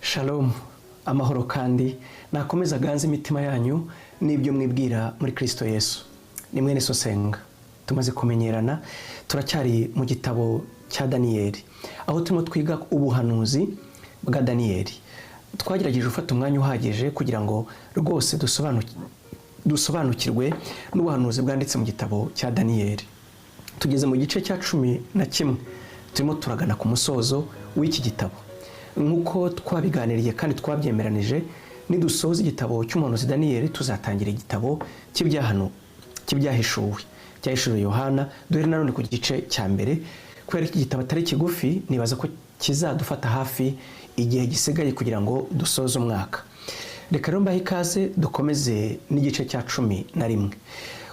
Shalom, amahoro kandi nakomeza ganze imitima yanyu n'ibyo mwibwira muri Kristo Yesu. Ni mwene Sosenga. Tumaze kumenyerana, turacyari mu gitabo cya Daniyeli. Aho turimo twiga ubuhanuzi bwa Daniyeli. Twagerageje gufata umwanya uhagije kugira ngo rwose dusobanukirwe n'ubuhanuzi bwanditse mu gitabo cya Daniyeli. Tugeze mu gice cya 11. Turimo turagana ku musozo w'iki gitabo. Nkuko twabiganiriye kandi twabyemeranije, nidusoza igitabo cy'umuhanuzi Daniyeli tuzatangira igitabo cy'ibyahishuwe Yohana. Dore nanone ku gice cya mbere, kubera iki gitabo atari kigufi, nibaza ko kizadufata hafi igihe gisigaye kugira ngo dusoze umwaka. Reka rero mbahe ikaze dukomeze n'igice cya 11.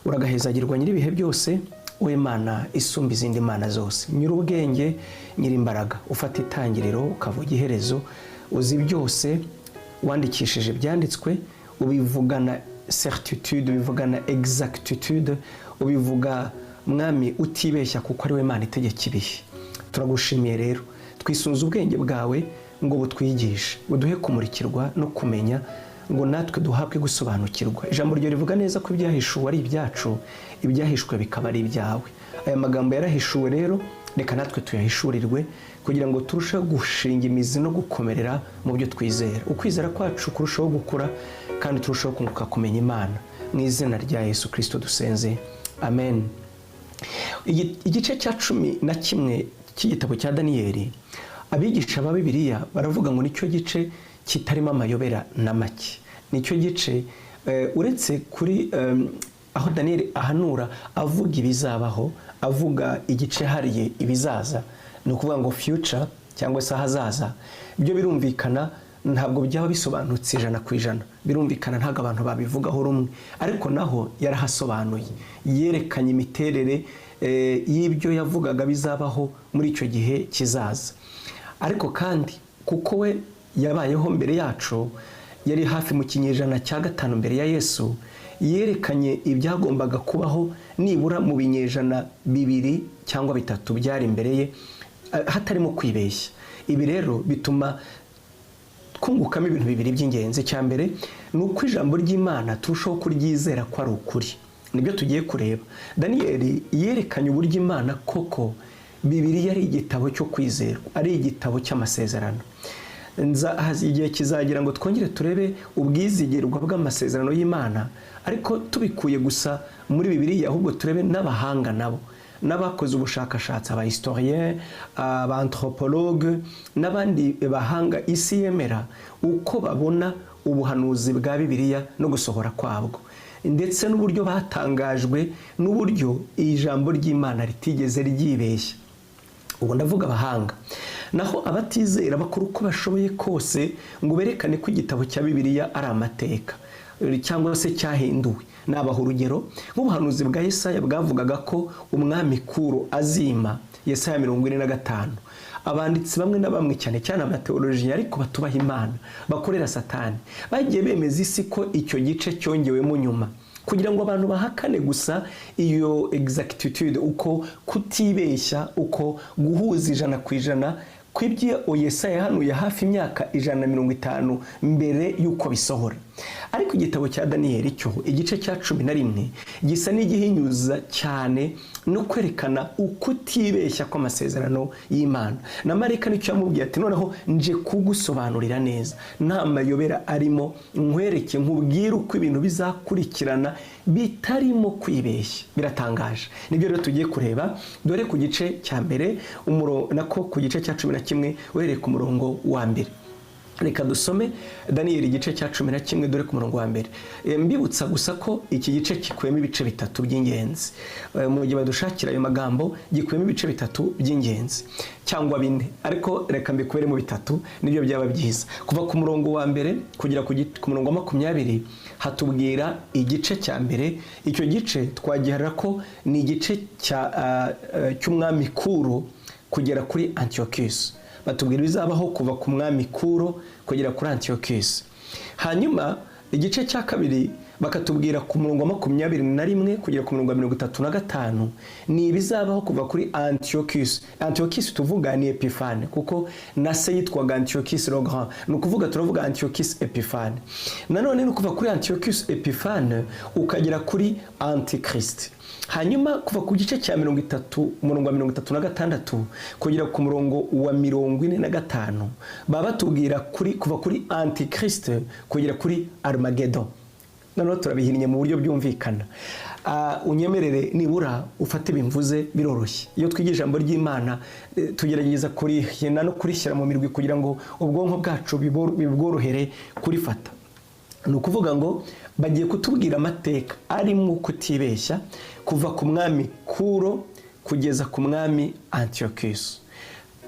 Uragahezagirwa nyiri ibihe byose, we Mana isumba izindi mana zose, nyir'ubwenge, nyir'imbaraga, ufata itangiriro ukavuga iherezo, uzi byose, wandikishije byanditswe, ubivugana certitude, ubivugana exactitude, ubivuga mwami utibeshya kuko ari we Mana itegeka ibihe. Turagushimiye rero, twisunze ubwenge bwawe ngo butwigishe, buduhe kumurikirwa no kumenya, ngo natwe duhabwe gusobanukirwa. Ijambo ryo rivuga neza ko ibyahishuwe ari ibyacu, ibyahishwe bikaba ari ibyawe. Aya magambo yarahishuwe rero, reka natwe tuyahishurirwe kugira ngo turusheho gushinga imizi no gukomerera mu byo twizera. Ukwizera kwacu kurushaho gukura kandi turushaho kunguka kumenya Imana. Mu izina rya Yesu Kristo dusenze. Amen. Igice cya 11 cy'igitabo cya Daniyeli, abigisha ba Bibiliya baravuga ngo nicyo gice kitarimo amayobera na make. Nicyo gice uretse kuri aho Daniyeli ahanura avuga ibizabaho, avuga igice hariye ibizaza, ni ukuvuga ngo future cyangwa se ahazaza, ibyo birumvikana ntabwo byaba bisobanutse 100%. Birumvikana ntago abantu babivugaho rumwe, ariko naho yarahasobanuye, yerekanye imiterere y'ibyo yavugaga bizabaho muri icyo gihe kizaza. Ariko kandi kuko we yabayeho mbere yacu, yari hafi mu kinyejana cya 5 mbere ya Yesu, yerekanye ibyagombaga kubaho nibura mu binyejana 2 cyangwa 3 byari imbere ye, hatarimo kwibeshya. Ibi rero bituma twungukamo ibintu 2 by'ingenzi. Cya mbere ni uko ijambo ry'Imana turushaho kuryizera ko ari ukuri. Nibyo tugiye kureba. Daniyeli yerekanye uburyo Imana koko Bibiliya ari igitabo cyo kwizera, ari igitabo cy'amasezerano. Igihe kizagira ngo twongere turebe ubwizigirwa bw'amasezerano y'Imana, ariko tubikuye gusa muri Bibiliya, ahubwo turebe n'abahanga nabo, n'abakoze ubushakashatsi, aba historien, aba anthropologue n'abandi bahanga isi yemera, uko babona ubuhanuzi bwa Bibiliya no gusohora kwabwo, ndetse n'uburyo batangajwe n'uburyo ijambo ry'Imana ritigeze ryibeshya. Ubu ndavuga abahanga. Naho abatizera bakora uko bashoboye kose ngo berekane ko igitabo cya Bibiliya ari amateka cyangwa se cyahinduwe. Nabaho urugero nk'ubuhanuzi bwa Yesaya bwavugaga ko umwami Kuro azima, Yesaya 45. Abanditsi bamwe na bamwe cyane cyane abateolojiya ariko batubaha Imana, bakorera Satani, bagiye bemeza isi ko icyo gice cyongewemo nyuma, kugira ngo abantu bahakane gusa iyo exactitude, uko kutibeshya, uko guhuza 100% kw'ibyo Yesaya yahanuye hafi imyaka 150 mbere y'uko bisohora. Ariko igitabo cya Daniyeli cyo igice cya 11 gisa n'igihinyuza cyane no kwerekana ukutibeshya kw'amasezerano y'Imana. Na marayika nicyo yamubwiye ati, noneho nje kugusobanurira neza, nta mayobera arimo, nkwereke nkubwire uko ibintu bizakurikirana bitarimo kwibeshya. Biratangaje. Nibyo rero tugiye kureba. Dore ku gice cya mbere nako ku gice cya 11 uhereye ku murongo wa mbere. Reka dusome Daniyeli igice cya 11 dore ku murongo wa mbere. Mbibutsa gusa ko iki gice gikuyemo ibice 3 by'ingenzi. Mu gihe badushakira ayo magambo gikuyemo ibice 3 by'ingenzi cyangwa 4, ariko reka mbikubere mu 3 nibyo byaba byiza. Kuva ku murongo wa mbere kugera ku murongo wa 20 hatubwira igice cya mbere. Icyo gice twagiharira ko ni igice cy'umwami Kuro kugera kuri Antiochus. Batubwira bizabaho kuva ku mwami Kuro kugera kuri Antiochus. Hanyuma igice cya kabiri bakatubwira ku murongo wa 21 kugera ku murongo wa 35 ni ibizabaho kuva kuri Antiochus. Antiochus tuvuga ni Epiphane kuko na se yitwaga Antiochus le Grand, ni ukuvuga turavuga Antiochus Epiphane. Nanone ni kuva kuri Antiochus Epiphane ukagera kuri Antichrist. Hanyuma kuva ku gice cya 30 umurongo wa 36 kugera ku murongo wa 45 baba batubwira kuva kuri Antichrist kugera kuri Armageddon. Nanone turabihinnye mu buryo byumvikana. Unyemerere nibura ufate bimvuze biroroshye. Iyo twigisha ijambo ry'Imana tugerageza kurihina no kurishyira mu mirwi kugira ngo ubwonko bwacu bibworohere kurifata. Ni ukuvuga ngo bagiye kutubwira amateka arimo kutibeshya kuva ku mwami Kuro kugeza ku mwami Antiochus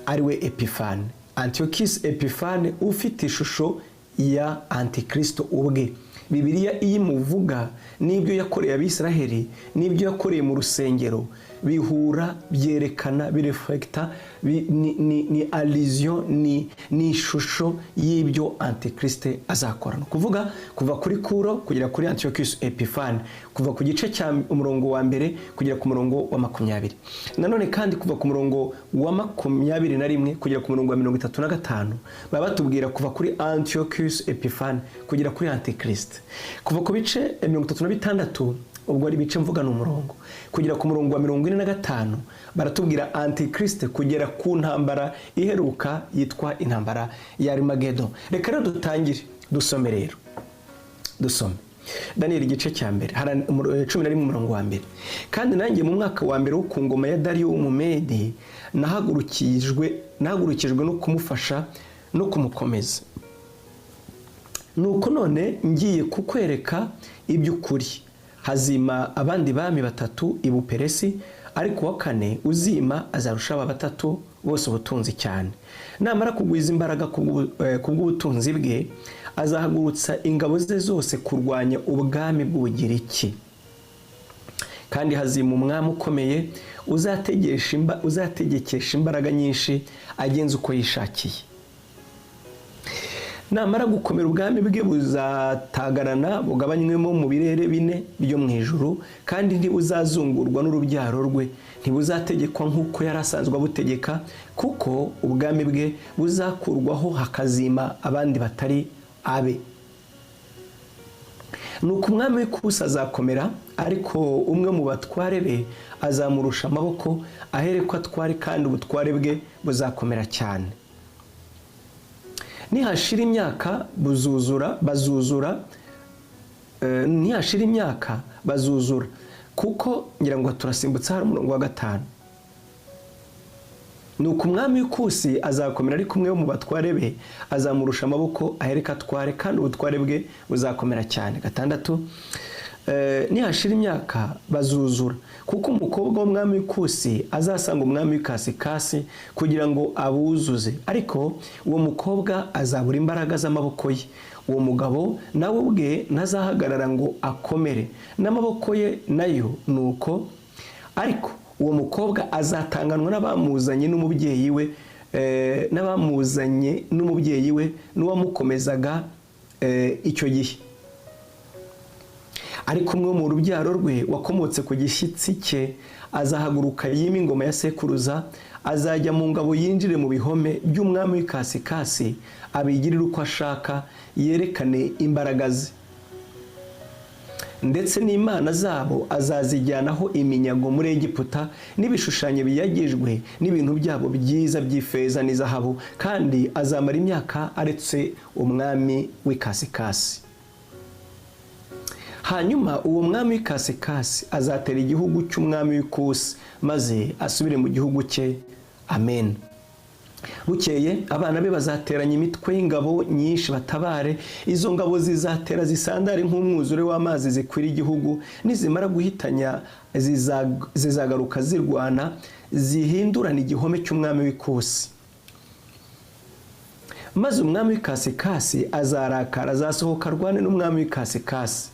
ariwe Epiphane. Antiochus Epiphane ufite ishusho ya Antikristo ubwe. Bibiliya iyimuvuga n'ibyo yakoreye Abisiraheli n'ibyo yakoreye mu rusengero bihura, byerekana, bireflecta, ni allusion, ni ishusho y'ibyo Antikriste azakora. Kuvuga kuva kuri Kuro kugera kuri Antiochus Epiphane, kuva ku gice cya umurongo wa mbere kugera ku murongo wa 20. Nanone kandi kuva ku murongo wa 21 kugera ku murongo wa 35 baba batubwira kuva kuri Antiochus Epiphane kugera kuri Antikriste. Kuva ku bice 36 ubwo ari bice mvuga n'umurongo kugera ku murongo wa 45 baratubwira Antichrist kugera ku ntambara iheruka yitwa intambara ya Armageddon. Reka rero dutangire dusome rero. Dusome Daniel igice cya mbere 11 umurongo wa mbere. Kandi nanjye mu mwaka wa mbere wo ku ngoma ya Dario w'Umumedi nahagurukijwe no kumufasha no kumukomeza. Nuko none ngiye kukwereka iby'ukuri. Hazima abandi bami batatu i Buperesi, ariko wa kane uzima azarusha aba batatu bose ubutunzi cyane. Namara kugwiza imbaraga kubw'ubutunzi bwe, azahagurutsa ingabo ze zose kurwanya ubwami bw'Ubugiriki. Kandi hazima umwami ukomeye uzategekesha imbaraga nyinshi agenza uko yishakiye. Namara gukomera ubwami bwe buzatagarana bugabanywemo mu birere 4 byo mu ijuru, kandi ntibuzazungurwa n'urubyaro rwe, ntibuzategekwa nk'uko yari asanzwe abutegeka, kuko ubwami bwe buzakurwaho hakazima abandi batari abe. Nuko umwami w'ikusi azakomera, ariko umwe mu batware be azamurusha amaboko, ahereko atware, kandi ubutware bwe buzakomera cyane. Nihashira imyaka bazuzura, kuko ngira ngo turasimbutsa hari umurongo wa 5. Nuko umwami w'ikusi azakomera, ariko umwe mu batware be azamurusha amaboko, ahereka atware, kandi ubutware bwe buzakomera cyane. 6. Nihashira imyaka bazuzura, kuko umukobwa w'umwami w'ikusi azasanga umwami w'ikasikasi kugira ngo abuzuze, ariko uwo mukobwa azabura imbaraga z'amaboko ye. Uwo mugabo nawe ubwe ntazahagarara ngo akomere n'amaboko ye nayo. Nuko ariko uwo mukobwa azatanganwa n'abamuzanye n'umubyeyi we n'uwamukomezaga icyo gihe. Ariko umwe mu rubyaro rwe wakomotse ku gishyitsi cye azahaguruka yima ingoma ya sekuruza, azajya mu ngabo yinjire mu bihome by'umwami w'ikasikasi, abigirire uko ashaka, yerekane imbaraga ze. Ndetse n'imana zabo azazijyanaho iminyago muri Egiputa, n'ibishushanyo biyagijwe n'ibintu byabo byiza by'ifeza n'izahabu, kandi azamara imyaka aretse umwami w'ikasikasi. Hanyuma uwo mwami w'ikasikasi azatera igihugu cy'umwami w'ikusi, maze asubire mu gihugu cye. Amen. Bukeye abana be bazateranya imitwe y'ingabo nyinshi batabare. Izo ngabo zizatera zisandare nk'umwuzure w'amazi zikwira igihugu, nizimara guhitanya zizagaruka zirwana, zihindurana igihome cy'umwami w'ikusi. Maze umwami w'ikasikasi azarakara, azasohoka arwane n'umwami w'ikasikasi.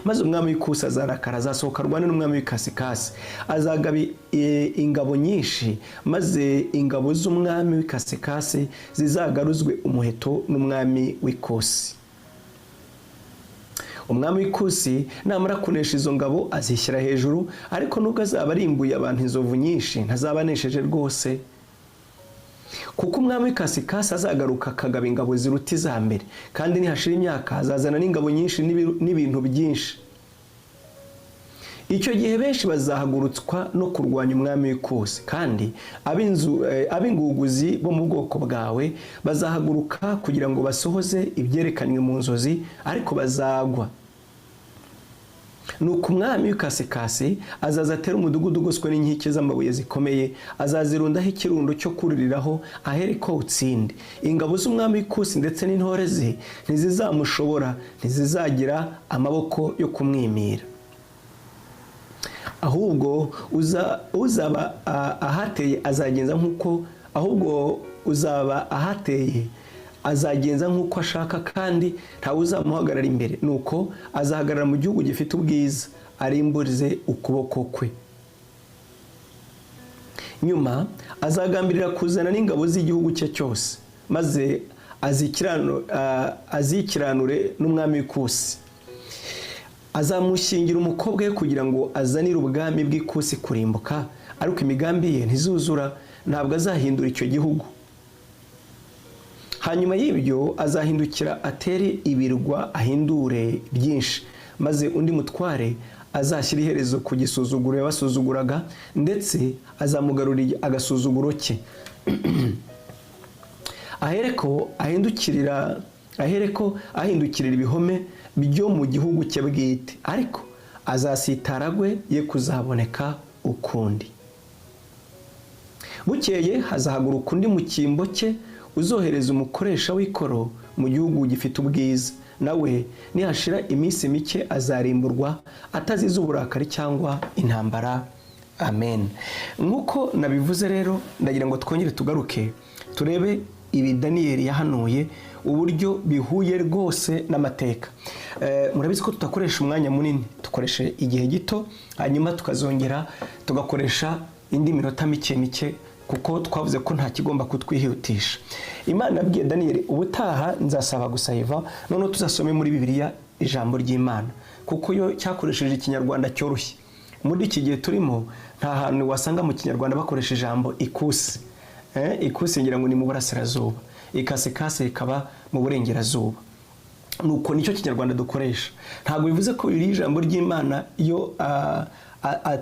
Maze umwami w'ikusi azarakara, azasohoka arwane n'umwami w'ikasikasi, azagaba ingabo nyinshi, maze ingabo z'umwami w'ikasikasi zizagaruzwe umuheto n'umwami w'ikusi. umwami w'ikusi namara kunesha izo ngabo azishyira hejuru, ariko nubwo azaba arimbuye abantu inzovu nyinshi ntazaba anesheje rwose, kuko umwami w'ikasikasi azagaruka akagaba ingabo ziruta iza mbere, kandi nihashira imyaka azazana n'ingabo nyinshi n'ibintu byinshi. Icyo gihe benshi bazahagurutswa no kurwanya umwami w'ikusi, kandi ab'inguguzi bo mu bwoko bwawe bazahaguruka kugira ngo basohoze ibyerekanywe mu nzozi, ariko bazagwa. Nuko umwami w'ikasikasi azaza atera umudugudu ugoswe n'inkike z'amabuye zikomeye, azazirundaho ikirundo cyo kuririraho ahereko utsinde. Ingabo z'umwami w'ikusi ndetse n'intore ze ntizizamushobora, ntizizagira amaboko yo kumwimira. Ahubwo uzaba ahateye azagenza nk'uko ashaka, kandi ntawe uzamuhagarara imbere. Nuko azahagarara mu gihugu gifite ubwiza, arimburize ukuboko kwe. Nyuma azagambirira kuzana n'ingabo z'igihugu cye cyose, maze azikiranure n'umwami w'ikusi. Azamushyingira umukobwa we kugira ngo azanire ubwami bw'ikusi kurimbuka, ariko imigambi ye ntizuzura, ntabwo azahindura icyo gihugu. Hanyuma y'ibyo azahindukira atere ibirwa ahindure byinshi, maze undi mutware azashyira iherezo ku gisuzuguro yabasuzuguraga, ndetse azamugarurira agasuzuguro ke. ahereko ahindukirira ibihome byo mu gihugu cye bwite, ariko azasitaragwe ye kuzaboneka ukundi. Bukeye hazahaguruka undi mu cyimbo cye uzohereza umukoresha w'ikoro mu gihugu gifite ubwiza, nawe nihashira iminsi mike azarimburwa atazize uburakari cyangwa intambara. Amen. Nk'uko nabivuze rero, ndagira ngo twongere tugaruke turebe ibi Daniyeli yahanuye uburyo bihuye rwose n'amateka. Murabizi ko tutakoresha umwanya munini, dukoresha igihe gito, hanyuma tukazongera tugakoresha indi minota mike, kuko twavuze ko nta kigomba kutwihutisha. Imana yabwiye Daniyeli, ubutaha nzasaba gusayiva, none tuzasome muri Bibiliya ijambo ry'Imana, kuko yo cyakoresheje ikinyarwanda cyoroshye. Muri iki gihe turimo nta hantu wasanga mu kinyarwanda bakoresha ijambo ikusi. Ikusi ngira ngo ni mu burasirazuba, ikasikasi ikaba mu burengerazuba. Nuko nicyo kinyarwanda dukoresha. Ntabwo bivuze ko iri ijambo ry'Imana yo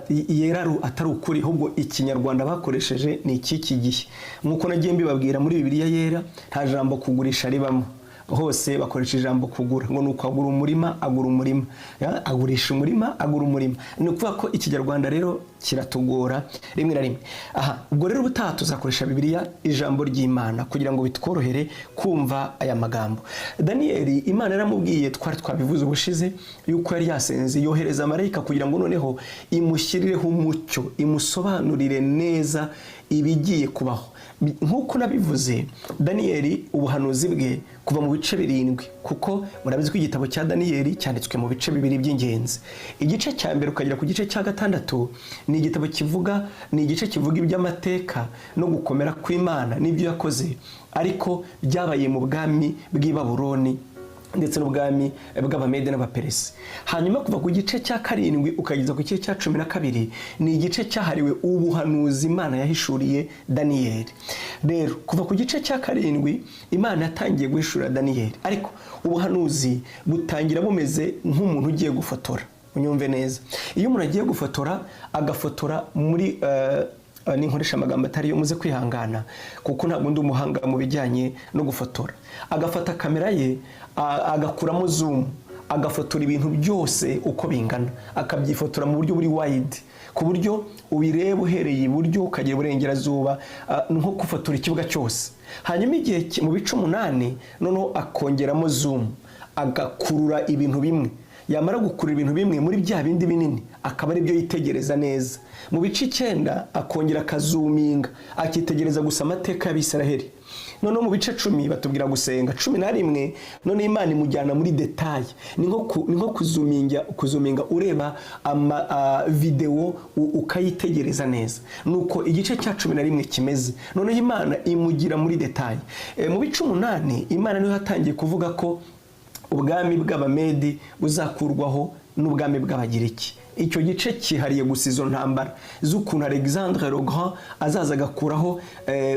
yeraru atari ukuri, ahubwo ikinyarwanda bakoresheje ni iki gihe. Nkuko nagiye mbibabwira, muri Bibiliya yera nta jambo kugurisha ribamo, hose bakoresha ijambo kugura, ngo nuko agura umurima agura umurima, agurisha umurima agura umurima. Ni ukuvuga ko ikinyarwanda rero kiratugora rimwe na rimwe. Ubwo rero ubutaha tuzakoresha Bibiliya ijambo ry'Imana kugira ngo bitworohere kumva aya magambo. Daniyeli, Imana yaramubwiye, twabivuze ubushize, yuko yari yasenze yohereza marayika kugira ngo noneho imushyirireho umucyo, imusobanurire neza ibigiye kubaho. Nk'uko nabivuze, Daniyeli ubuhanuzi bwe kuva mu bice 7, kuko murabizi ko igitabo cya Daniyeli cyanditswe mu bice 2 by'ingenzi. Igice cya mbere ukagera ku gice cya 6 ni igitabo kivuga iby'amateka no gukomera kw'Imana n'ibyo yakoze, ariko byabaye mu bwami bw'i Babuloni ndetse n'ubwami bw'Abamede n'Abaperesi. Hanyuma kuva ku gice cya 7 ukageza ku gice cya 12 ni igice cyahariwe ubuhanuzi Imana yahishuriye Daniyeli. Rero kuva ku gice cya 7 Imana yatangiye guhishurira Daniyeli, ariko ubuhanuzi butangira bumeze nk'umuntu ugiye gufotora. Unyumve neza, iyo umuntu agiye gufotora agafotora muri ninkoresha amagambo atari yo muze kwihangana, kuko ntabwo ndi umuhanga mu bijyanye no gufotora. Agafata kamera ye agakuramo zoom, agafotora ibintu byose uko bingana, akabyifotora mu buryo buri wide, ku buryo ubireba uhereye iburyo ukagera iburengerazuba, nko gufotora ikibuga cyose. Hanyuma igihe mu bice 8 noneho akongeramo zoom, agakurura ibintu bimwe. Yamara gukurura ibintu bimwe muri bya bindi binini, akaba ari byo yitegereza neza. Mu bice 9 akongera akazuminga, akitegereza gusa amateka y'Abisiraheli. Noneho mu bice 10 batubwira gusenga. 11 none Imana imujyana muri detail, ni nko kuzuminga ureba video ukayitegereza neza. Nuko igice cya 11 kimeze. Noneho Imana imugira muri detail. Mu bice 8 Imana niyo yatangiye kuvuga ko ubwami bw'Abamedi buzakurwaho n'ubwami bw'Abagiriki. Icyo gice cyihariye gusa izo ntambara z'ukuntu Alexandre le Grand azaza agakuraho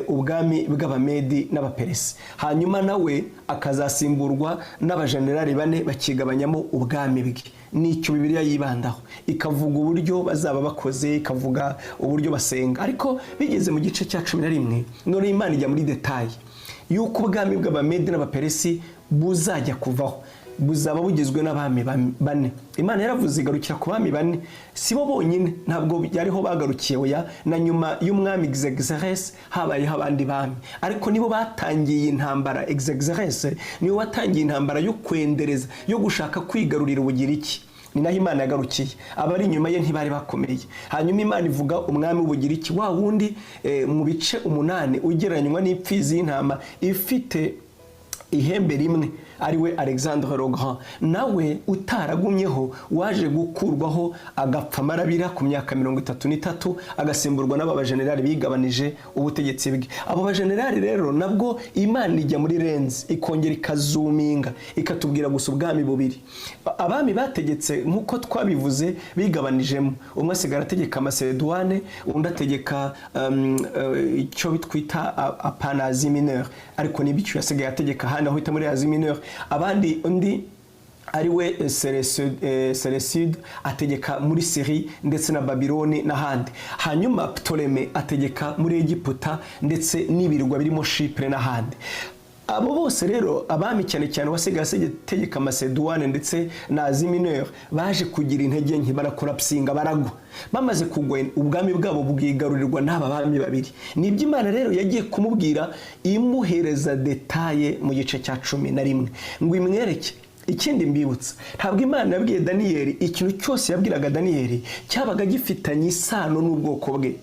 ubwami bw'Abamedi n'Abaperesi, hanyuma nawe akazasimburwa n'abajenerali 4 bakigabanyamo ubwami bwe. Nicyo Bibiliya yibandaho, ikavuga uburyo bazaba bakoze, ikavuga uburyo basenga. Ariko bigeze mu gice cya 11 none Imana ijya muri detail yuko ubwami bw'Abamedi n'Abaperesi buzajya kuvaho, buzaba bugizwe n'abami 4. Imana yaravuze igarukira ku bami 4, sibo bonyine, ntabwo yariho bagarukiye oya, na nyuma y'umwami Xerxes habayeho abandi bami, ariko nibo batangiye intambara. Xerxes niwe watangiye intambara yo kwendereza, yo gushaka kwigarurira Ubugiriki. Ni naho Imana yagarukiye, abari inyuma ye ntibari bakomeye. Hanyuma Imana ivuga umwami w'Ubugiriki wa wundi mu bice 8 ugereranywa n'ipfizi y'intama ifite ihembe rimwe, ariwe Alexandre le Grand, nawe utaragumyeho waje gukurwaho agapfa amarabira ku myaka 33 agasimburwa n'aba bajenerali bigabanije ubutegetsi bwe. Abo bajenerali rero nabwo Imana ijya muri lenzi ikongera ikazuminga ikatubwira gusa ubwami 2. Abami bategetse nkuko twabivuze bigabanijemo, umwe asigara ategeka Macedoine, undi ategeka icyo bitwita Asie Mineure, ariko nibicu yasigaye ategeka hano aho ita muri Asie Mineure. Abandi undi ariwe Seleucide ategeka muri Syrie ndetse na Babiloni n'ahandi. Hanyuma Ptolemy ategeka muri Egiputa ndetse n'ibirwa birimo Chypre n'ahandi. Abo bose rero abami cyane cyane wasigaye ategeka Macedoine ndetse na Asie Mineure baje kugira intege nke, barakorapsinga, baragwa. Bamaze kugwa ubwami bwabo bwigarurirwa n'aba bami 2. Nibyo Imana rero yagiye kumubwira imuhereza detaye mu gice cya 11 ngo imwereke. Ikindi mbibutsa, ntabwo Imana yabwiye Daniyeli ikintu cyose yabwiraga Daniyeli cyabaga gifitanye isano n'ubwoko bwe.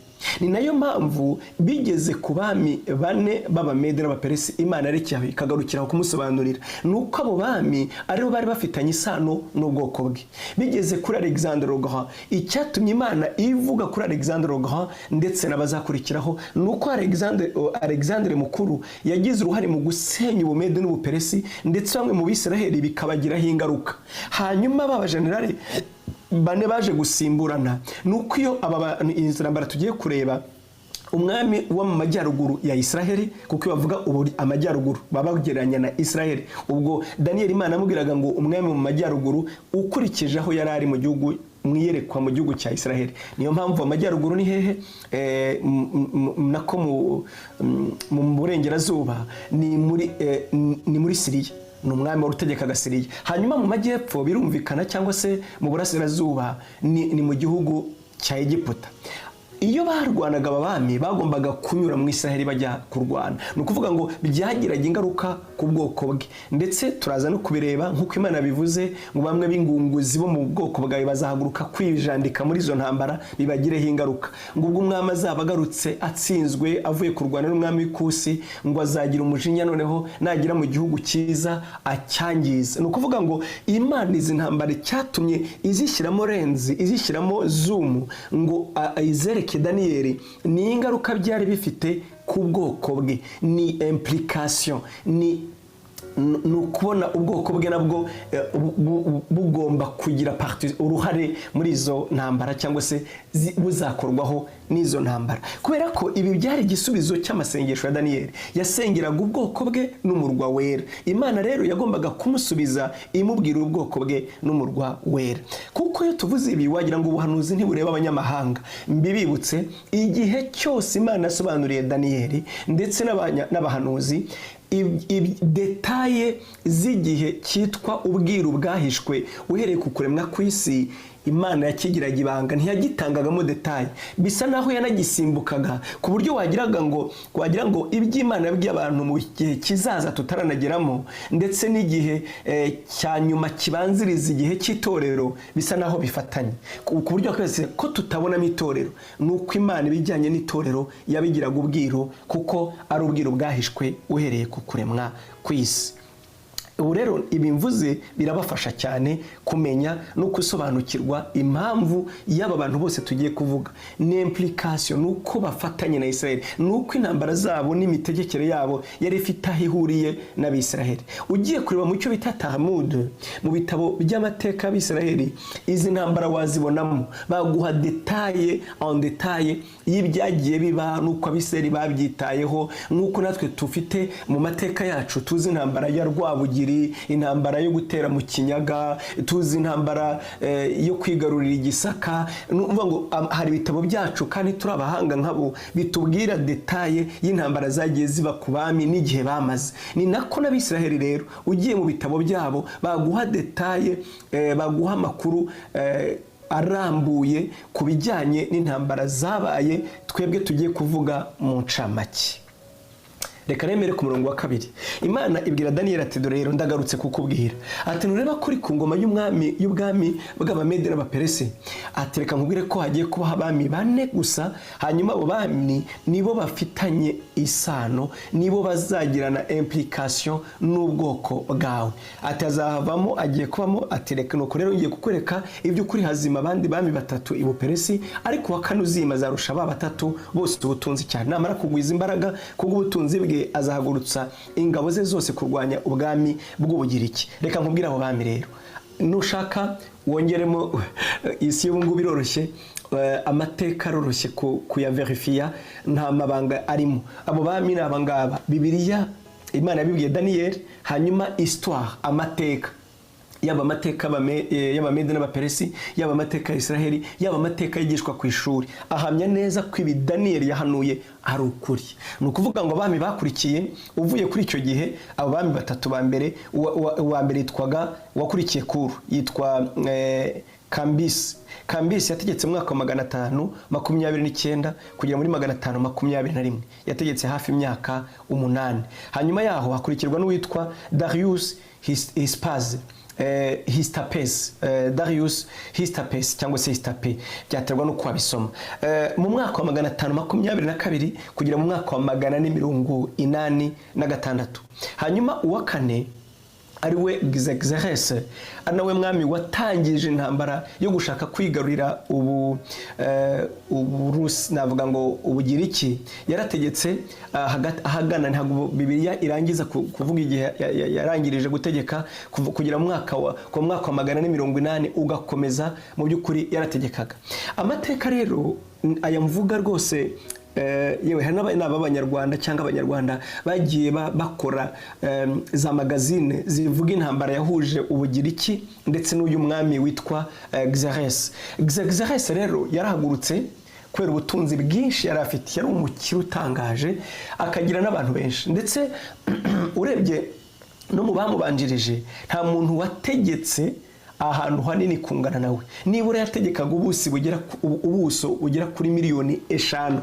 Ni nayo mpamvu bigeze ku bami 4 b'Abamedi n'Abaperesi Imana arekeye ikagarukira kumusobanurira nuko abo bami aribo bari bafitanye isano n'ubwoko bwe. Bigeze kuri Alexandre le Grand, icyatumye Imana ivuga kuri Alexandre le Grand ndetse n'abazakurikiraho nuko Alexandre mukuru yagize uruhare mu gusenya Ubumedi n'Ubuperesi ndetse bamwe mu Bisiraheli bikabagiraho ingaruka. Hanyuma baba generali 4 baje gusimburana, nuko iyo intambara tugiye kureba umwami wo mu majyaruguru ya Israeli, kuko bavuga ubu amajyaruguru babagereranya na Israeli. Ubwo Daniel Imana amubwiraga ngo umwami mu majyaruguru ukurikije aho yari ari mu gihugu mwiyerekwa mu gihugu cya Israeli. Niyo mpamvu amajyaruguru ni hehe nako mu burengerazuba ni muri Syria, ni umwami utegekaga Syria. Hanyuma mu majyepfo birumvikana cyangwa se mu burasirazuba ni mu gihugu cya Egiputa. Iyo barwanaga abami bagombaga kunyura mu Israeli bajya kurwana, no kuvuga ngo byagiraga ingaruka ku bwoko bwe. Ndetse turaza no kubireba nkuko Imana bivuze ngo bamwe b'ingunguzi bo mu bwoko bwawe bazahaguruka kwijandika muri izo ntambara bibagireho ingaruka. Ngo ubwo umwami azabagarutse atsinzwe avuye kurwana n'umwami w'Ikusi, ngo azagira umujinya noneho nagira mu gihugu cyiza acyangiza. No kuvuga ngo Imana izi ntambara cyatumye izishyiramo lenzi, izishyiramo zoom ngo izereke Daniyeli ni ingaruka byari bifite ku bwoko bwe, ni implication, ni ukubona ubwoko bwe nabwo bugomba kugira uruhare muri izo ntambara cyangwa se buzakorwaho n'izo ntambara. Kubera ko ibi byari igisubizo cy'amasengesho ya Daniyeli, yasengeraga ubwoko bwe n'umurwa wera. Imana rero yagombaga kumusubiza imubwira ubwoko bwe n'umurwa wera. Kuko iyo tuvuze ibi wagira ngo ubuhanuzi ntibureba abanyamahanga. Mbibibutse igihe cyose Imana yasobanuriye Daniyeli ndetse n'abahanuzi detaye z'igihe cyitwa ubwiru bwahishwe uhereye ku kuremwa kw'isi, Imana yakigiraga ibanga, ntiyagitangagamo detaye. Bisa naho yanagisimbukaga ku buryo wagira ngo iby'Imana yabwiye abantu mu gihe kizaza tutaranageramo ndetse n'igihe cya nyuma kibanziriza igihe cy'itorero bisa naho bifatanye, ku buryo kwese ko tutabonamo itorero. Nuko Imana ibijyanye n'itorero yabigiraga ubwiru kuko ari ubwiru bwahishwe uhereye ku kuremwa kw'isi. ubu rero ibimvuze birabafasha cyane kumenya no gusobanukirwa impamvu y'aba bantu bose tugiye kuvuga, ni implication, nuko bafatanye na Israel, nuko intambara zabo n'imitegekere yabo yari ifite aho ihuriye n'Abisiraheli. Ugiye kureba mu cyo bita Talmud, mu bitabo by'amateka y'Abisiraheli, izi ntambara wazibonamo, baguha detaye en detaye y'ibyagiye biba, nuko Abisiraheli babyitayeho, nuko natwe tufite mu mateka yacu tuzi intambara ya Rwabugiri, intambara yo gutera mu Kinyaga, tuzi intambara yo kwigarurira Igisaka. Numva ngo hari bitabo byacu kandi turi abahanga nkabo bitubwira detaye y'intambara zagiye ziba ku bami n'igihe bamaze. Ni nako n'Abisiraheli rero ugiye mu bitabo byabo baguha detaye, baguha amakuru arambuye ku bijyanye n'intambara zabaye twebwe tugiye kuvuga mu ncamake. Reka nemere ku murongo wa 2. Imana ibwira Daniel ati dore rero ndagarutse kukubwira ati nureba kuri ku ngoma y'ubwami bw'Abamede n'Abaperesi, ati reka nkubwire ko hagiye kuba abami 4 gusa, hanyuma abo bami nibo bafitanye isano, nibo bazagirana implication n'ubwoko bwawe. Ati azavamo agiye kubamo, ati reka nuko rero ngiye kukwereka ibyo kuri hazima abandi bami 3 ibuperesi, ariko wa 4 uzima zarusha aba 3 bose ubutunzi cyane. Namara kugwiza imbaraga kubw'ubutunzi bwe azahagurutsa ingabo ze zose kurwanya ubwami bw'Ubugiriki. Reka nkubwira abo bami rero, nushaka wongeremo isi y'ubungu biroroshye, amateka aroroshye kuyaverifia, nta mabanga arimo. Abo bami ni abangaba Bibiliya Imana yabibwiye Daniel, hanyuma histoire, amateka, yaba amateka y'Abamede n'Abaperesi, yaba amateka ya Israheli, yaba amateka yigishwa ku ishuri, ahamya neza ko ibi Daniel yahanuye ari ukuri. Ni ukuvuga ngo abami bakurikiye, uvuye kuri icyo gihe abo bami 3 ba mbere, uwa mbere yitwaga, wakurikiye Kuru yitwa Kambisi yategetse mu mwaka wa 529 kugera muri 521, yategetse hafi imyaka 8. Hanyuma yaho hakurikirwa n'uwitwa Darius Darius Histapes cyangwa se Histape, byaterwa no kwabisoma. Mu mwaka wa 522 kugera mu mwaka wa 486. Hanyuma uwa 4 ariwe Xerxes, anawe mwami watangije intambara yo gushaka kwigarurira Uburusi, navuga ngo Ubugiriki. Yarategetse ahagana, ntabwo Bibiliya irangiza kuvuga igihe yarangirije gutegeka, kugira mu mwaka wa 480 ugakomeza. Mu by'ukuri yarategekaga. Amateka rero aya mvuga rwose, yewe hari n'abanyarwanda cyangwa abanyarwanda bagiye bakora za magazine zivuga intambara yahuje Ubugiriki ndetse n'uyu mwami witwa Xerxes. Xerxes rero yarahagurutse kubera ubutunzi bwinshi yari afite, yari umukire utangaje, akagira n'abantu benshi, ndetse urebye no mu bamubanjirije nta muntu wategetse ahantu hanini kungana nawe. Nibura yategekaga ubuso bugera kuri miliyoni 5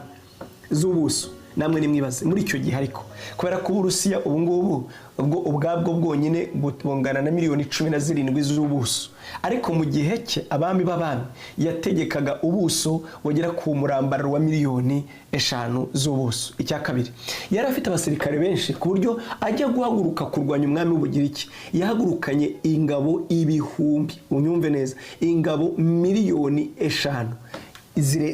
z'ubuso. Namwe nimwibaze muri icyo gihe, ariko kubera ko Uburusiya ubu ngubu ubwabwo bwonyine bungana na miliyoni 17 z'ubuso, ariko mu gihe cye abami b'abami yategekaga ubuso bugera ku murambararo wa miliyoni 5 z'ubuso. Icya kabiri, yari afite abasirikare benshi ku buryo ajya guhaguruka kurwanya umwami w'Ubugiriki yahagurukanye ingabo 1000, unyumve neza, ingabo miliyoni 5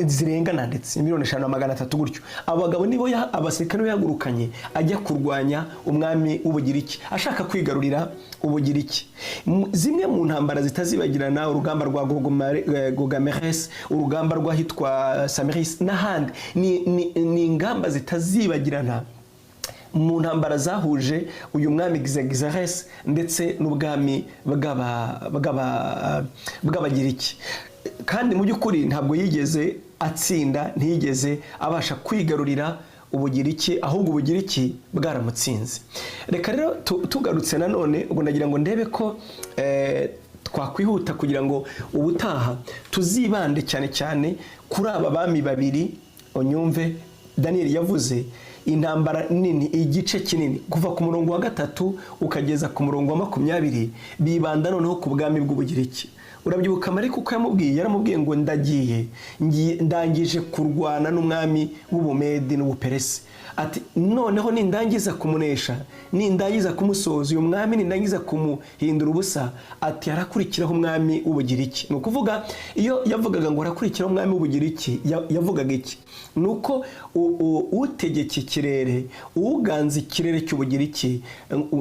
zirengana, ndetse miliyoni 5,300 gutyo. Abagabo nibo abasirikare yahagurukanye ajya kurwanya umwami w'Ubugiriki, ashaka kwigarurira Ubugiriki. Zimwe mu ntambara zitazibagirana, urugamba rwa Gogameres, urugamba rwahitwa Samiris n'ahandi, ni ingamba zitazibagirana mu ntambara zahuje uyu mwami Xerxes ndetse n'ubwami bw'Abagiriki. Kandi mu by'ukuri ntabwo yigeze atsinda, ntiyigeze abasha kwigarurira Ubugiriki, ahubwo Ubugiriki bwaramutsinze. Reka rero tugarutse nanone, ubwo nagira ngo ndebe ko twakwihuta kugira ngo ubutaha tuzibande cyane cyane kuri aba bami 2. Unyumve Daniel yavuze intambara nini, igice kinini kuva ku murongo wa 3 ukageza ku murongo wa 20 bibanda noneho ku bwami bw'Ubugiriki. urabyibuka Mariko uko yaramubwiye ngo ndangije kurwana n'umwami w'Ubumedi n'Ubuperesi, ati noneho nindangiza kumunesha, nindangiza kumusoza uyu mwami, nindangiza kumuhindura ubusa, ati harakurikiraho umwami w'Ubugiriki. Ni ukuvuga iyo yavugaga ngo harakurikiraho umwami w'Ubugiriki yavugaga iki? Nuko utegeka ikirere, uganza ikirere cy'Ubugiriki,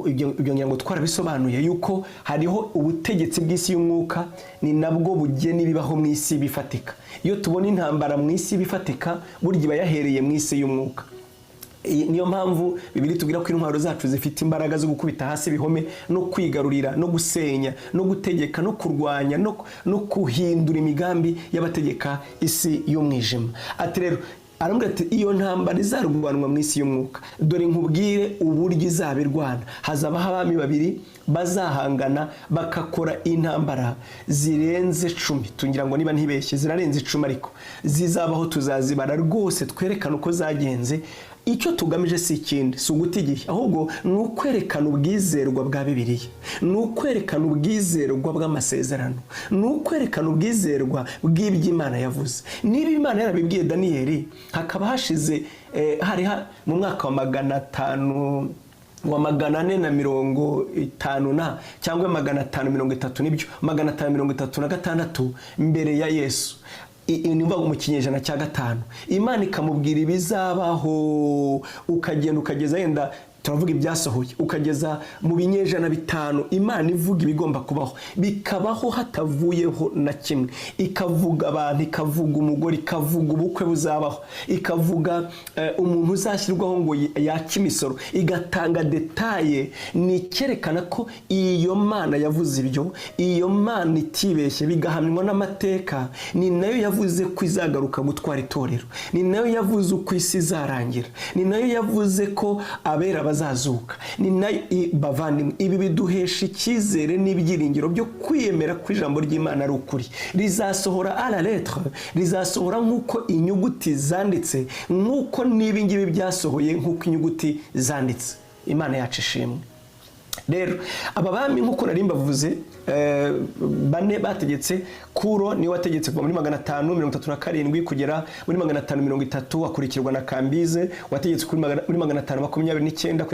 ibyo ngira ngo twarabisobanuye yuko hariho ubutegetsi bw'isi y'umwuka, ni nabwo bugena ibibaho mu isi bifatika. Iyo tubona intambara mu isi bifatika, burya iba yahereye mu isi y'umwuka. Niyo mpamvu Bibiliya tubwira ko intwaro zacu zifite imbaraga zo gukubita hasi ibihome, no kwigarurira, no gusenya, no gutegeka, no kurwanya, no kuhindura imigambi y'abategeka isi y'umwijima. Ati rero aramubwira ati iyo ntambara izarwanwa mu isi y'umwuka, dore nkubwire uburyo izabirwana. Hazabaho abami babiri bazahangana bakakora intambara zirenze 10. Tungira ngo niba ntibeshye zirarenze 10, ariko zizabaho tuzazibara rwose twerekana uko zagenze. Icyo tugamije si ikindi, si uguta igihe, ahubwo ni ukwerekana ubwizerwa bwa Bibiliya, ni ukwerekana ubwizerwa bw'amasezerano, ni ukwerekana ubwizerwa bw'iby'Imana yavuze. Niba Imana yarabibwiye Daniyeli, hakaba hashize mu mwaka wa 450 cyangwa 530, nibyo 536 mbere ya Yesu, niba mu kinyejana cya 5, Imana ikamubwira ibizabaho, ukagenda ukageza yenda turavuga ibyasohoye, ukageza mu binyejana 5, Imana ivuga ibigomba kubaho, bikabaho hatavuyeho na kimwe. Ikavuga abantu, ikavuga umugore, ikavuga ubukwe buzabaho, ikavuga umuntu uzashyirwaho ngo yake imisoro, igatanga detaye. Ni cyerekana ko iyo Mana yavuze ibyo, iyo Mana itibeshye, bigahamywa n'amateka. Ni nayo yavuze ko izagaruka gutwara itorero, ni nayo yavuze uko isi izarangira, ni nayo yavuze ko abera bazazuka. Ni nayo bavandimwe, ibi biduhesha icyizere n'ibyiringiro byo kwiyemera ko ijambo ry'Imana ari ukuri, rizasohora à la lettre, rizasohora nk'uko inyuguti zanditse, nk'uko n'ibingibi byasohoye nk'uko inyuguti zanditse. Imana yacu ishimwe. Rero aba bami nk'uko nari mbavuze, bane bategetse. Kuro niwe wategetse kuva muri 537 kugera muri 530, akurikirwa na Kambize wategetse muri 529 kugera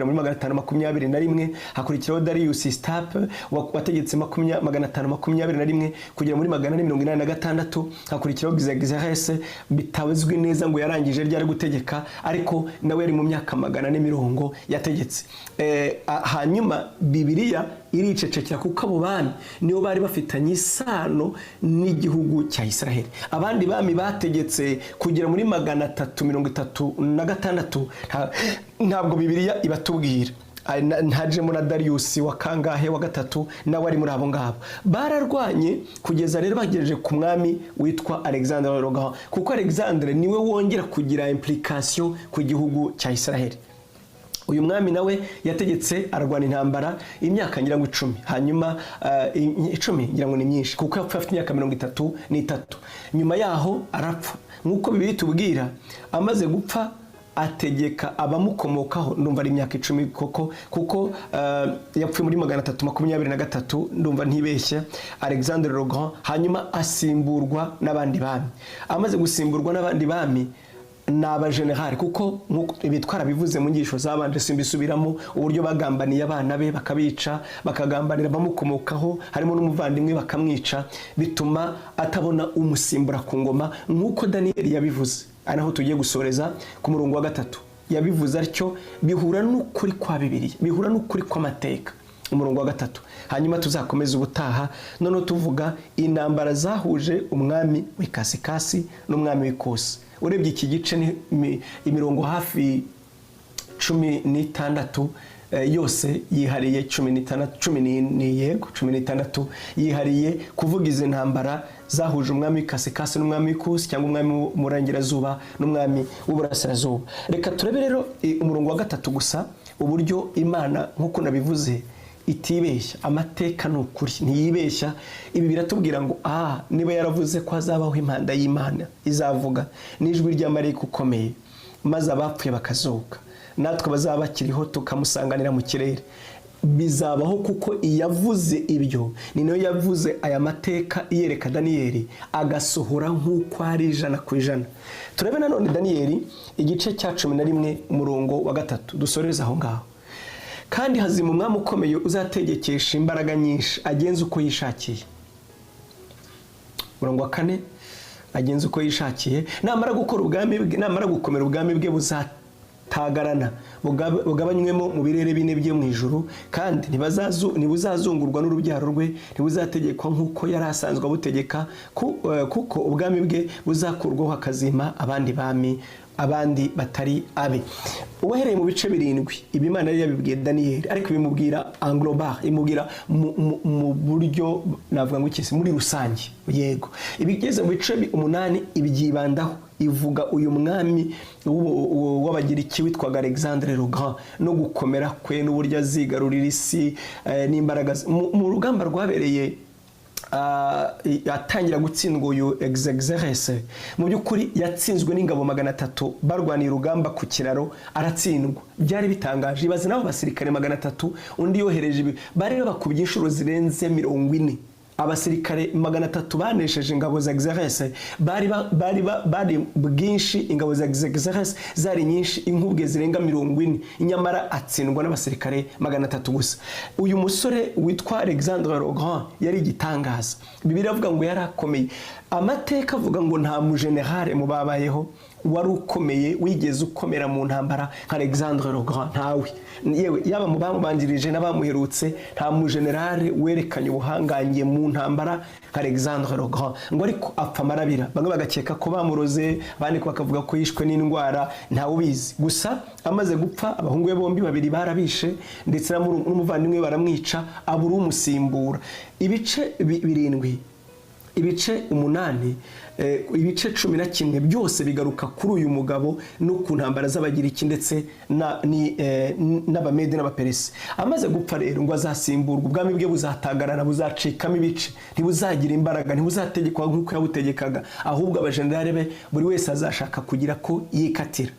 muri 521, hakurikiraho Darius Stape wategetse 521 kugera muri 486, hakurikiraho Xerxes bitazwi neza ngo yarangije ryari gutegeka, ariko nawe yari mu myaka 400 yategetse. Hanyuma Bibiliya iricecekera kuko abo bami nibo bari bafitanye isano n'igihugu cya Israel. Abandi bami bategetse kugera muri 336, ntabwo Bibiliya ibatubwira. Hajemo na Darius wa kangahe wa 3, nawe ari muri abo ngabo. Bararwanye kugeza rero bagejeje ku mwami witwa Alexandre le Grand, kuko Alexandre niwe wongera kugira implication ku gihugu cya Israel. Uyu mwami nawe yategetse arwana intambara imyaka ngira ngo 10, hanyuma 10 ngira ngo ni myinshi kuko yapfa afite imyaka 33. Nyuma yaho arapfa, nkuko Bibiliya tubwira. Amaze gupfa ategeka abamukomokaho, ndumva ari imyaka 10 kuko yapfuye muri 323, ndumva ntibeshya, Alexandre le Grand. Hanyuma asimburwa n'abandi bami. Amaze gusimburwa n'abandi bami n'aba general, kuko ibi twarabivuze mu ngisho zabanje simbisubiramo, uburyo bagambaniye abana be bakabica, bakagambanira bamukomokaho, harimo n'umuvandimwe bakamwica, bituma atabona umusimbura ku ngoma, nk'uko Daniyeli yabivuze. Anaho tugiye gusoreza ku murongo wa 3, yabivuze atyo, bihura n'ukuri kwa Bibiliya, bihura n'ukuri kw'amateka. Umurongo wa 3, hanyuma tuzakomeza ubutaha none tuvuga intambara zahuje umwami w'Ikasikasi n'umwami w'Ikusi. Urebye iki gice ni imirongo hafi 16, yose yihariye 16 yihariye kuvuga izi ntambara zahuje umwami w'Ikasikasi n'umwami w'Ikusi, cyangwa umwami w'Umurengerazuba n'umwami w'Uburasirazuba. Reka turebe rero umurongo wa 3 gusa, uburyo Imana nk'uko nabivuze itibeshya. Amateka ni ukuri, ntiyibeshya. Ibi biratubwira ngo niba yaravuze ko hazabaho impanda y'Imana izavuga n'ijwi ry'amarayika ukomeye, maze abapfuye bakazuka, natwe bazaba bakiriho tukamusanganira mu kirere. bizabaho kuko iyavuze ibyo ni nayo yavuze aya mateka iyereka Daniyeli agasohora nk'uko ari 100%. Turabe nanone Daniyeli igice cya 11 umurongo wa 3 dusoreza aho ngaho. Kandi hazima umwami ukomeye uzategekesha imbaraga nyinshi agenza uko yishakiye. Umurongo wa 4 agenza uko yishakiye, namara gukora ubwami bwe, namara gukomera ubwami bwe buzatagarana bugabanywemo mu birere bine bye mu ijuru, kandi ntibuzazungurwa n'urubyaro rwe, ntibuzategekwa nk'uko yari asanzwe abutegeka, kuko ubwami bwe buzakurwaho akazima abandi bami abandi batari abe. Uwahereye mu bice 7 ibimana yari yabibwiye Daniyeli, ariko bimubwira englobar, imubwira mu buryo navuga ngo ikisi muri rusange. Yego, ibigeze mu bice 8 ibyibandaho, ivuga uyu mwami w'Abagiriki witwaga Alexandre le Grand no gukomera kwe n'uburyo azigarurira isi n'imbaraga mu rugamba rwabereye atangira gutsindwa uyu Exarchus. Mu by'ukuri yatsinzwe n'ingabo 300 barwanira urugamba ku kiraro aratsindwa. Byari bitangaje, ibaze nabo basirikare 300 undi yohereje bari bakubye inshuro zirenze 40. Abasirikare 300 banesheje ingabo za Exarchus bari bwinshi, ingabo za Exarchus zari nyinshi, inkubwe zirenga 40, inyamara atsindwa n'abasirikare 300 gusa. Uyu musore witwa Alexandre le Grand yari igitangaza. Bibiliya avuga ngo yari akomeye. Amateka avuga ngo nta mu general mu babayeho wari ukomeye wigeze ukomera mu ntambara nka Alexandre le Grand, ntawe. Yewe yaba mu bamubanjirije n'abamuherutse nta mu general werekanye ubuhangange mu ntambara nka Alexandre le Grand. Ngo ariko apfa marabira, bamwe bagakeka ko bamuroze, abandi bakavuga ko yishwe n'indwara, ntawe ubizi. Gusa amaze gupfa abahungu be bombi babiri barabishe, ndetse n'umuvandimwe baramwica, abura umusimbura. Ibice 7 ibice 8 ibice 11 byose bigaruka kuri uyu mugabo no ku ntambara z'Abagiriki ndetse n'Abamede n'Abaperesi. Amaze gupfa rero ngo azasimburwa, ubwami bwe buzatagarana, buzacikamo ibice, ntibuzagira imbaraga, ntibuzategekwa nk'uko yabutegekaga, ahubwo abajenerali be buri wese azashaka kugira ko yikatira.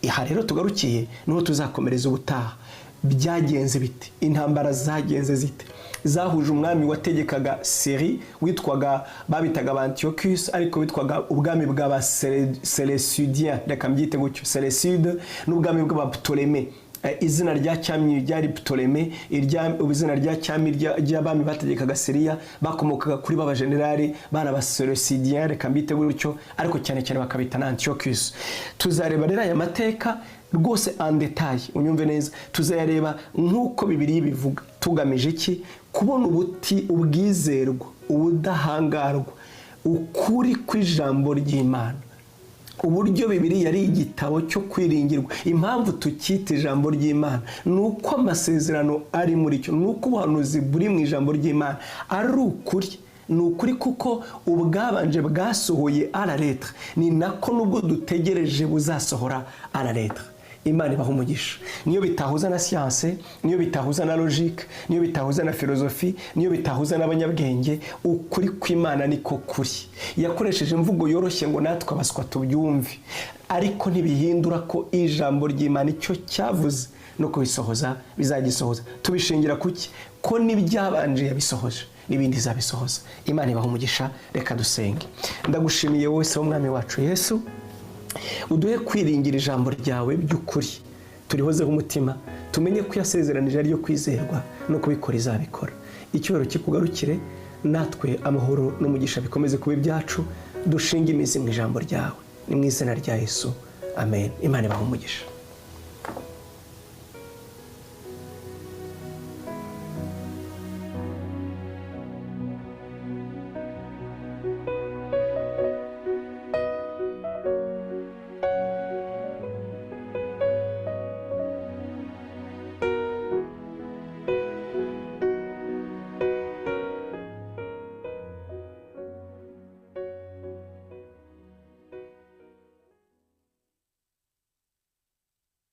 Aha rero tugarukiye niho tuzakomereza ubutaha. Byagenze bite? Intambara zagenze zite? Zahuje umwami wategekaga Syrie witwaga babitaga Antiochus, ariko witwaga ubwami bw'aba Seleucidiens, reka mbyite gutyo, Seleucide, n'ubwami bw'aba Ptolemy. Izina rya cyami ryari Ptolemy, izina rya cyami ry'abami bategekaga Syria bakomokaga kuri baba generali bana ba Seleucidiens, reka mbyite gutyo, ariko cyane cyane bakabita na Antiochus. Tuzareba rero aya mateka rwose en detail, unyumve neza, tuzayareba nk'uko Bibiliya bivuga, tugamije iki? Kubona ubwizerwa, ubudahangarwa, ukuri kw'ijambo ry'Imana. Uburyo Bibiliya ari igitabo cyo kwiringirwa. Impamvu tukita ijambo ry'Imana nuko amasezerano ari muri cyo, nuko ubuhanuzi buri mu ijambo ry'Imana ari ukuri. Ni ukuri kuko ubwabanje bwasohoye à la lettre, ni nako nubwo dutegereje buzasohora à la lettre. Imana ibaha umugisha. Niyo bitahuza na science, niyo bitahuza na logique, niyo bitahuza na philosophie, niyo bitahuza n'abanyabwenge, ukuri kw'Imana niko kuri. Yakoresheje imvugo yoroshye ngo natwe abaswa tubyumve, ariko ntibihindura ko ijambo ry'Imana icyo cyavuze no kubisohoza bizagisohoza. Tubishingira kuki? Ko nibyabanje yabisohoje n'ibindi zabisohoza. Imana ibaha umugisha. Reka dusenge. Ndagushimiye wese w'umwami wacu Yesu, uduhe kwiringira ijambo ryawe by'ukuri, turihozeho umutima, tumenye ko yasezeranije ari yo kwizerwa no kubikora izabikora. Icyubahiro kikugarukire, natwe amahoro n'umugisha bikomeze kuba ibyacu, dushinga imizi mu ijambo ryawe. Ni mu izina rya Yesu, amen. Imana ibahe umugisha.